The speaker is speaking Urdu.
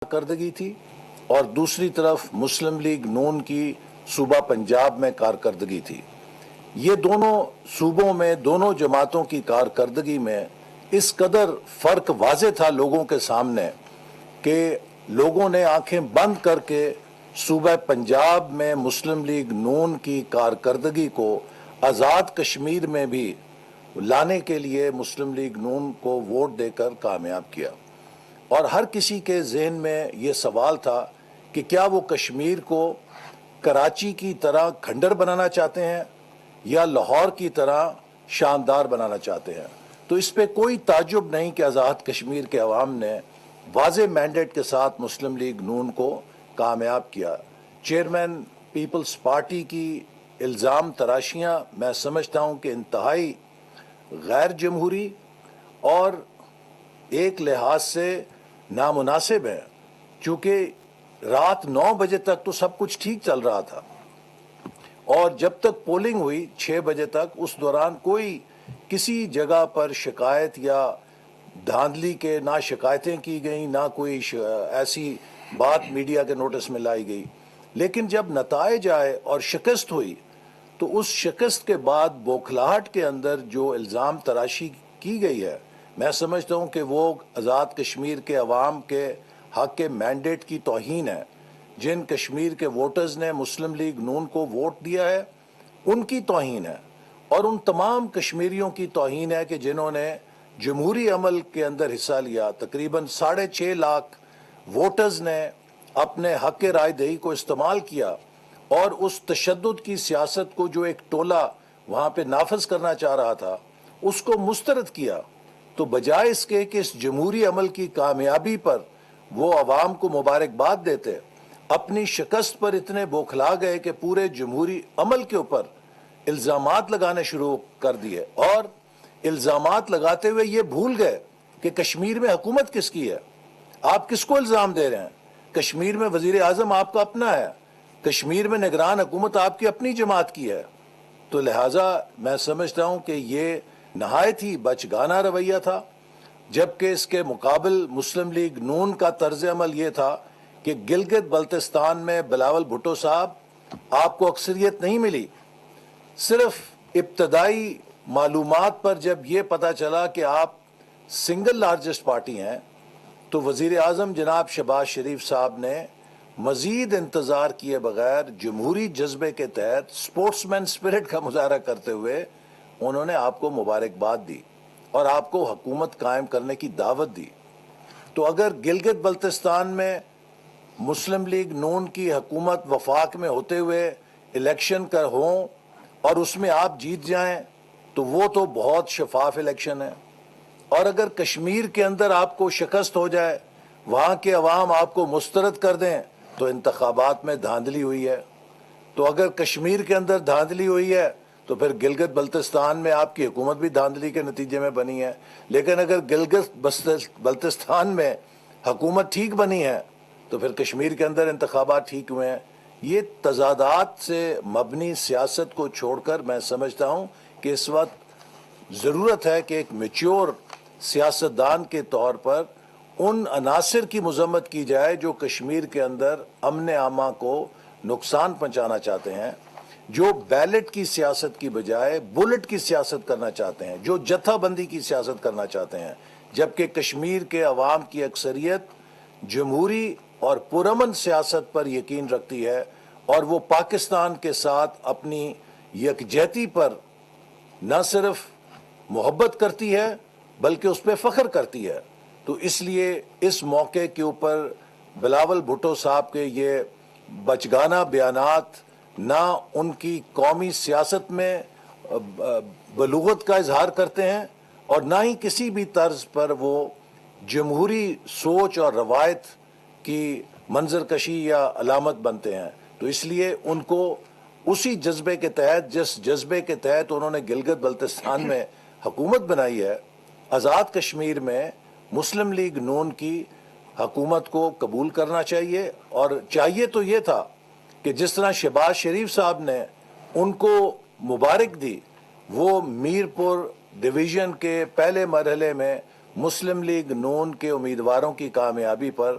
کارکردگی تھی اور دوسری طرف مسلم لیگ نون کی صوبہ پنجاب میں کارکردگی تھی۔ یہ دونوں صوبوں میں دونوں جماعتوں کی کارکردگی میں اس قدر فرق واضح تھا لوگوں کے سامنے کہ لوگوں نے آنکھیں بند کر کے صوبہ پنجاب میں مسلم لیگ نون کی کارکردگی کو آزاد کشمیر میں بھی لانے کے لیے مسلم لیگ نون کو ووٹ دے کر کامیاب کیا۔ اور ہر کسی کے ذہن میں یہ سوال تھا کہ کیا وہ کشمیر کو کراچی کی طرح کھنڈر بنانا چاہتے ہیں یا لاہور کی طرح شاندار بنانا چاہتے ہیں۔ تو اس پہ کوئی تعجب نہیں کہ آزاد کشمیر کے عوام نے واضح مینڈیٹ کے ساتھ مسلم لیگ نون کو کامیاب کیا۔ چیئرمین پیپلز پارٹی کی الزام تراشیاں میں سمجھتا ہوں کہ انتہائی غیر جمہوری اور ایک لحاظ سے نامناسب ہے، چونکہ رات 9 بجے تک تو سب کچھ ٹھیک چل رہا تھا اور جب تک پولنگ ہوئی 6 بجے تک اس دوران کوئی کسی جگہ پر شکایت یا دھاندلی کے نہ شکایتیں کی گئیں نہ کوئی ایسی بات میڈیا کے نوٹس میں لائی گئی۔ لیکن جب نتائج آئے اور شکست ہوئی تو اس شکست کے بعد بوکھلاہٹ کے اندر جو الزام تراشی کی گئی ہے، میں سمجھتا ہوں کہ وہ آزاد کشمیر کے عوام کے حق کے مینڈیٹ کی توہین ہے۔ جن کشمیر کے ووٹرز نے مسلم لیگ نون کو ووٹ دیا ہے ان کی توہین ہے، اور ان تمام کشمیریوں کی توہین ہے کہ جنہوں نے جمہوری عمل کے اندر حصہ لیا۔ تقریباً 6.5 لاکھ ووٹرز نے اپنے حق رائے دہی کو استعمال کیا اور اس تشدد کی سیاست کو جو ایک ٹولہ وہاں پہ نافذ کرنا چاہ رہا تھا اس کو مسترد کیا۔ تو بجائے اس کے کہ اس جمہوری عمل کی کامیابی پر وہ عوام کو مبارکباد دیتے، اپنی شکست پر اتنے بوکھلا گئے کہ پورے جمہوری عمل کے اوپر الزامات لگانے شروع کر دیے، اور الزامات لگاتے ہوئے یہ بھول گئے کہ کشمیر میں حکومت کس کی ہے۔ آپ کس کو الزام دے رہے ہیں؟ کشمیر میں وزیر اعظم آپ کا اپنا ہے، کشمیر میں نگران حکومت آپ کی اپنی جماعت کی ہے۔ تو لہٰذا میں سمجھتا ہوں کہ یہ نہایت ہی بچگانہ رویہ تھا، جبکہ اس کے مقابل مسلم لیگ نون کا طرز عمل یہ تھا کہ گلگت بلتستان میں بلاول بھٹو صاحب آپ کو اکثریت نہیں ملی۔ صرف ابتدائی معلومات پر جب یہ پتہ چلا کہ آپ سنگل لارجسٹ پارٹی ہیں تو وزیر اعظم جناب شہباز شریف صاحب نے مزید انتظار کیے بغیر جمہوری جذبے کے تحت سپورٹس مین سپرٹ کا مظاہرہ کرتے ہوئے انہوں نے آپ کو مبارکباد دی اور آپ کو حکومت قائم کرنے کی دعوت دی۔ تو اگر گلگت بلتستان میں مسلم لیگ نون کی حکومت وفاق میں ہوتے ہوئے الیکشن کر ہوں اور اس میں آپ جیت جائیں تو وہ تو بہت شفاف الیکشن ہے، اور اگر کشمیر کے اندر آپ کو شکست ہو جائے، وہاں کے عوام آپ کو مسترد کر دیں تو انتخابات میں دھاندلی ہوئی ہے۔ تو اگر کشمیر کے اندر دھاندلی ہوئی ہے تو پھر گلگت بلتستان میں آپ کی حکومت بھی دھاندلی کے نتیجے میں بنی ہے۔ لیکن اگر گلگت بلتستان میں حکومت ٹھیک بنی ہے تو پھر کشمیر کے اندر انتخابات ٹھیک ہوئے ہیں۔ یہ تضادات سے مبنی سیاست کو چھوڑ کر میں سمجھتا ہوں کہ اس وقت ضرورت ہے کہ ایک میچور سیاستدان کے طور پر ان عناصر کی مذمت کی جائے جو کشمیر کے اندر امن عامہ کو نقصان پہنچانا چاہتے ہیں، جو بیلٹ کی سیاست کی بجائے بلٹ کی سیاست کرنا چاہتے ہیں، جو جتھا بندی کی سیاست کرنا چاہتے ہیں، جبکہ کشمیر کے عوام کی اکثریت جمہوری اور پرامن سیاست پر یقین رکھتی ہے، اور وہ پاکستان کے ساتھ اپنی یکجہتی پر نہ صرف محبت کرتی ہے بلکہ اس پہ فخر کرتی ہے۔ تو اس لیے اس موقع کے اوپر بلاول بھٹو صاحب کے یہ بچگانہ بیانات نہ ان کی قومی سیاست میں بلوغت کا اظہار کرتے ہیں اور نہ ہی کسی بھی طرز پر وہ جمہوری سوچ اور روایت کی منظر کشی یا علامت بنتے ہیں۔ تو اس لیے ان کو اسی جذبے کے تحت، جس جذبے کے تحت انہوں نے گلگت بلتستان میں حکومت بنائی ہے، آزاد کشمیر میں مسلم لیگ نون کی حکومت کو قبول کرنا چاہیے۔ اور چاہیے تو یہ تھا کہ جس طرح شہباز شریف صاحب نے ان کو مبارک دی، وہ میرپور ڈویژن کے پہلے مرحلے میں مسلم لیگ نون کے امیدواروں کی کامیابی پر